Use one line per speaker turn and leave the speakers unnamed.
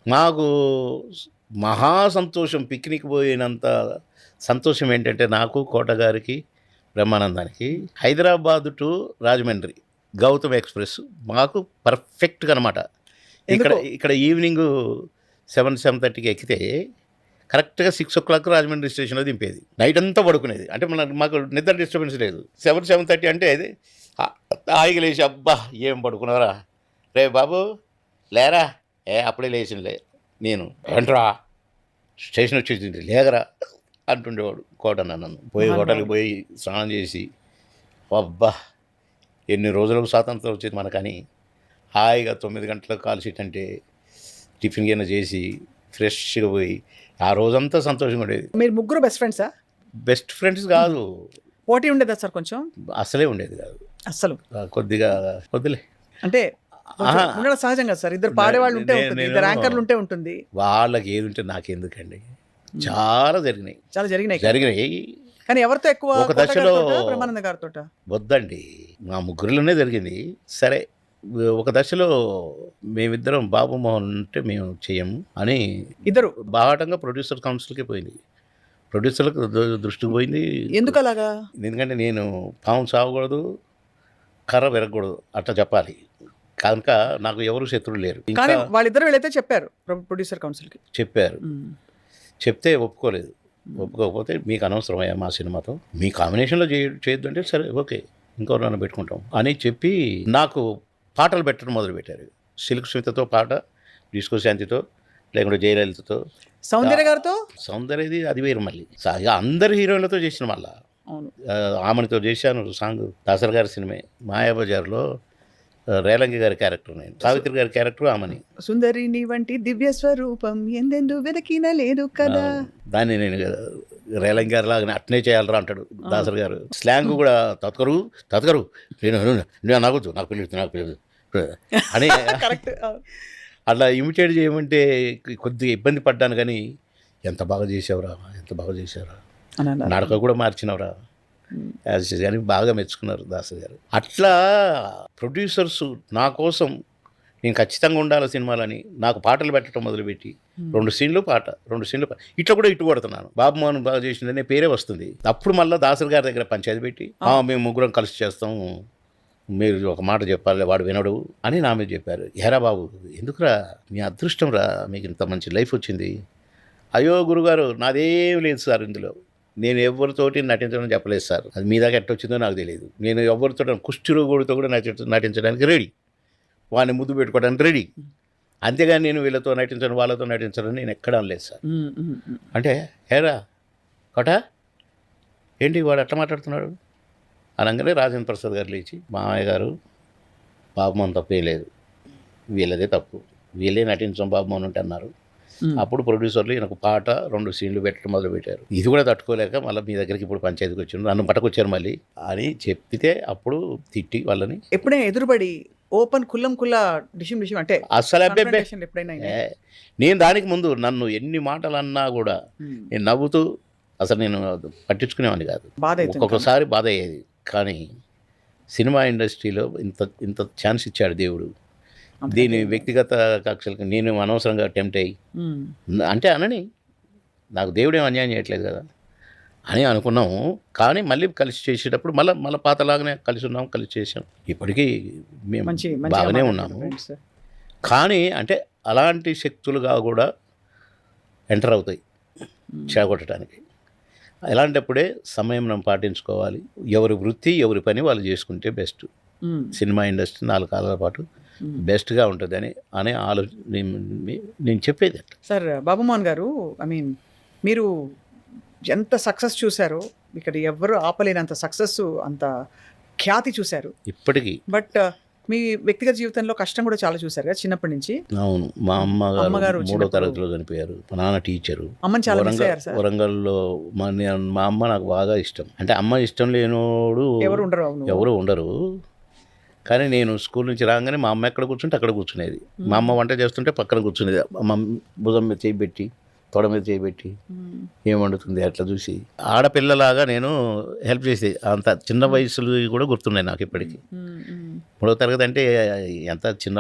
మాకు మహా సంతోషం, పిక్నిక్ పోయినంత సంతోషం ఏంటంటే నాకు, కోట గారికి, బ్రహ్మానందానికి హైదరాబాద్ టు రాజమండ్రి గౌతమ్ ఎక్స్‌ప్రెస్ మాకు పర్ఫెక్ట్‌గా అనమాట. ఇక్కడ
ఎందుకో?
ఇక్కడ ఈవినింగు 7:30కి ఎక్కితే కరెక్ట్‌గా 6:00 రాజమండ్రి స్టేషన్‌లో దింపేది. నైట్ అంతా పడుకునేది. అంటే మాకు నిద్ర డిస్టర్బెన్స్ లేదు. 7:30 అంటే అది హాయిగా లేచి అబ్బా! ఏం పడుకున్నావురా? రేయ్ బాబు లేరా? అప్పుడే లేచిందిలే. నేను ఏంట్రా స్టేషన్ వచ్చేసింది లేగరా అంటుండేవాడు కోటన్న నన్ను. పోయి హోటల్‌కి పోయి స్నానం చేసి అబ్బా! ఎన్ని రోజులకు స్వాతంత్రం వచ్చేది మనకని హాయిగా 9 గంటలకు కాల్ షీట్ అంటే టిఫిన్ గిన్నె చేసి ఫ్రెష్‌గా పోయి ఆ రోజంతా సంతోషంగా ఉండేది.
మీరు ముగ్గురు బెస్ట్ ఫ్రెండ్సా?
బెస్ట్ ఫ్రెండ్స్ కాదు,
పోటీ ఉండేదా సార్ కొంచెం?
అసలే ఉండేది కాదు.
అస్సలు
కొద్దిగా వద్దులే.
అంటే కొంచెం
ఆహా!
ఉండడం సహజం కదా సార్. ఇద్దరు పాడేవాళ్ళు ఉంటే ఉంటుంది, ఇద్దరు యాంకర్లు ఉంటే ఉంటుంది.
వాళ్ళకి ఏది ఉంటే నాకెందుకండి. చాలా జరిగినాయి.
చాలా జరిగినాయి కదా.
జరిగినాయి.
కానీ ఎవరితో ఎక్కువ?
ఒక
కోట
దశలో
గారితోటా, బ్రహ్మానంద గారితోటా?
వద్దండి. మా ముగ్గురిలోనే జరిగింది. సరే ఒక దశలో మేమిద్దరం బాబు మోహన్ ఉంటే మేము చెయ్యము అని
ఇద్దరు
బాహాటంగా ప్రొడ్యూసర్ కౌన్సిల్‌కి పోయింది. ప్రొడ్యూసర్‌లకు దృష్టికి పోయింది.
ఎందుకు అలాగా?
ఎందుకంటే నేను పాము చావకూడదు, కర్ర విరగకూడదు అట్లా చెప్పాలి. కనుక నాకు ఎవరు శత్రువులు లేరు.
కానీ
ఇంకా
వాళ్ళిద్దరు వెళ్ళైతే చెప్పారు ప్రొడ్యూసర్ కౌన్సిల్కి.
చెప్పారు. చెప్తే ఒప్పుకోలేదు. ఒప్పుకోకపోతే మీకు అనవసరమయ్యా మా సినిమాతో, మీ కాంబినేషన్లో చేయొద్దు అంటే సరే ఓకే ఇంకెవరినైనా పెట్టుకుంటాం అని చెప్పి నాకు పాటలు పెట్టడం మొదలుపెట్టారు. సిల్క్ స్మితతో పాట, డిస్కో శాంతితో, లేకుంటే జయలలితతో,
సౌందర్య గారితో.
సౌందర్యది అది వేరు మళ్ళీ. ఇక అందరు హీరోయిన్లతో చేసిన మళ్ళా.
అవును.
ఆమెనితో చేశాను సాంగ్. దాసర్ గారి సినిమే మాయాబజార్లో రేలంగి గారి క్యారెక్టర్ నేను, సావిత్రి గారి క్యారెక్టర్ ఆమెని.
సుందరి నీ వంటి దివ్య స్వరూపం ఎందెందు వెదకిన లేదు కదా.
దాన్ని నేను రేలంగి గారి లాగా అట్నే చేయాలరా అంటాడు దాసర్ గారు. స్లాంగ్ కూడా తతకరు నేను నవ్వుతూ నాకు పిల్లలు అని
కరెక్ట్.
అట్లా ఇమిటేట్ చేయమంటే కొద్దిగా ఇబ్బంది పడ్డాను. కానీ ఎంత బాగా చేసావురా, ఎంత బాగా చేసావురా, నడక కూడా మార్చినవరా కానీ బాగా మెచ్చుకున్నారు దాసరి గారు. అట్లా ప్రొడ్యూసర్స్ నా కోసం నేను ఖచ్చితంగా ఉండాలి సినిమాలని నాకు పాటలు పెట్టడం మొదలుపెట్టి 2 సీన్లు పాట ఇట్లా కూడా ఇటు కొడుతున్నాను. బాబు మోహన్ బాగా చేసిందనే పేరే వస్తుంది. అప్పుడు మళ్ళీ దాసరి గారి దగ్గర పంచాయతీ పెట్టి మేము ముగ్గురం కలిసి చేస్తాం, మీరు ఒక మాట చెప్పాలి, వాడు వినడు అని నా మీద చెప్పారు. ఎరా బాబు ఎందుకురా, మీ అదృష్టం రా, మీకు ఇంత మంచి లైఫ్ వచ్చింది. అయ్యో గురుగారు నాదేం లేదు సార్, ఇందులో నేను ఎవరితోటి నటించడం చెప్పలేదు సార్, అది మీ దాకా ఎట్టొచ్చిందో నాకు తెలియదు. నేను ఎవరితో కుష్ఠరోగుడితో కూడా నటించడానికి రెడీ, వాడిని ముద్దు పెట్టుకోవడానికి రెడీ, అంతేగాని నేను వీళ్ళతో నటించను వాళ్ళతో నటించడం నేను ఎక్కడ అనలేదు సార్. అంటే హేరా కోట ఏంటి వాడు అట్లా మాట్లాడుతున్నాడు అనగానే రాజేంద్ర ప్రసాద్ గారు లేచి, మామయ్య గారు బాబుమోహన్ తప్పే లేదు, వీళ్ళదే తప్పు, వీళ్ళే నటించడం బాబుమోహన్ ఉంటే అన్నారు. అప్పుడు ప్రొడ్యూసర్లు ఈయనకు పాట 2 సీన్లు పెట్టడం మొదలుపెట్టారు. ఇది కూడా తట్టుకోలేక మళ్ళీ మీ దగ్గరికి ఇప్పుడు పంచాయతీకి వచ్చారు, నన్ను పట్టుకొచ్చారు మళ్ళీ అని చెప్తే అప్పుడు తిట్టి వాళ్ళని.
ఎప్పుడైనా ఎదురుబడి ఓపెన్ కుల్లం కుల్లా డిషిం అంటే
అసలు
ఎప్పుడైనా
నేను దానికి ముందు నన్ను ఎన్ని మాటలు అన్నా కూడా నేను నవ్వుతూ అసలు నేను పట్టించుకునేవాడిని కాదు. ఒక్కొక్కసారి బాధ అయ్యేది. కానీ సినిమా ఇండస్ట్రీలో ఇంత ఛాన్స్ ఇచ్చాడు దేవుడు. దీని వ్యక్తిగత కక్షలకు నేను అనవసరంగా టెంప్ట్ అయ్యి అంటే అనని, నాకు దేవుడేం అన్యాయం చేయట్లేదు కదా అని అనుకున్నాము. కానీ మళ్ళీ కలిసి చేసేటప్పుడు మళ్ళీ పాతలాగానే కలిసి ఉన్నాము, కలిసి చేసాం. ఇప్పటికీ మేము బాగానే ఉన్నాము. కానీ అంటే అలాంటి శక్తులుగా కూడా ఎంటర్ అవుతాయి చెడగొట్టడానికి. ఇలాంటప్పుడే సమయం మనం పాటించుకోవాలి. ఎవరి వృత్తి ఎవరి పని వాళ్ళు చేసుకుంటే బెస్ట్. సినిమా ఇండస్ట్రీ 4 కాలాల పాటు బెస్ట్గా ఉంటుంది అనే ఆలోచన నేను చెప్పేది.
సార్ బాబుమోహన్ గారు, మీరు ఎంత సక్సెస్ చూశారో, ఇక్కడ ఎవరు ఆపలేనంత సక్సెస్, అంత ఖ్యాతి చూశారు ఇప్పటికీ. బట్ మీ వ్యక్తిగత జీవితంలో కష్టం కూడా చాలా చూశారు కదా చిన్నప్పటి నుంచి.
అవును, మా అమ్మగారు 3వ తరగతిలో చనిపోయారు. మా నాన్న టీచరు.
అమ్మని చాలా మిస్ అయ్యారు సార్.
వరంగల్లో మా అమ్మ నాకు బాగా ఇష్టం. అంటే అమ్మ ఇష్టం లేనోడు ఎవరు ఉండరు. కానీ నేను స్కూల్ నుంచి రాగానే మా అమ్మ ఎక్కడ కూర్చుంటే అక్కడ కూర్చునేది. మా అమ్మ వంట చేస్తుంటే పక్కన కూర్చునేది. మా భుజం మీద చేయబెట్టి, తొడ మీద చేయబెట్టి ఏం వండుతుంది అట్లా చూసి ఆడపిల్లలాగా నేను హెల్ప్ చేసేది. అంత చిన్న వయసులు కూడా గుర్తున్నాయి నాకు ఇప్పటికీ. 3వ తరగతి అంటే ఎంత చిన్న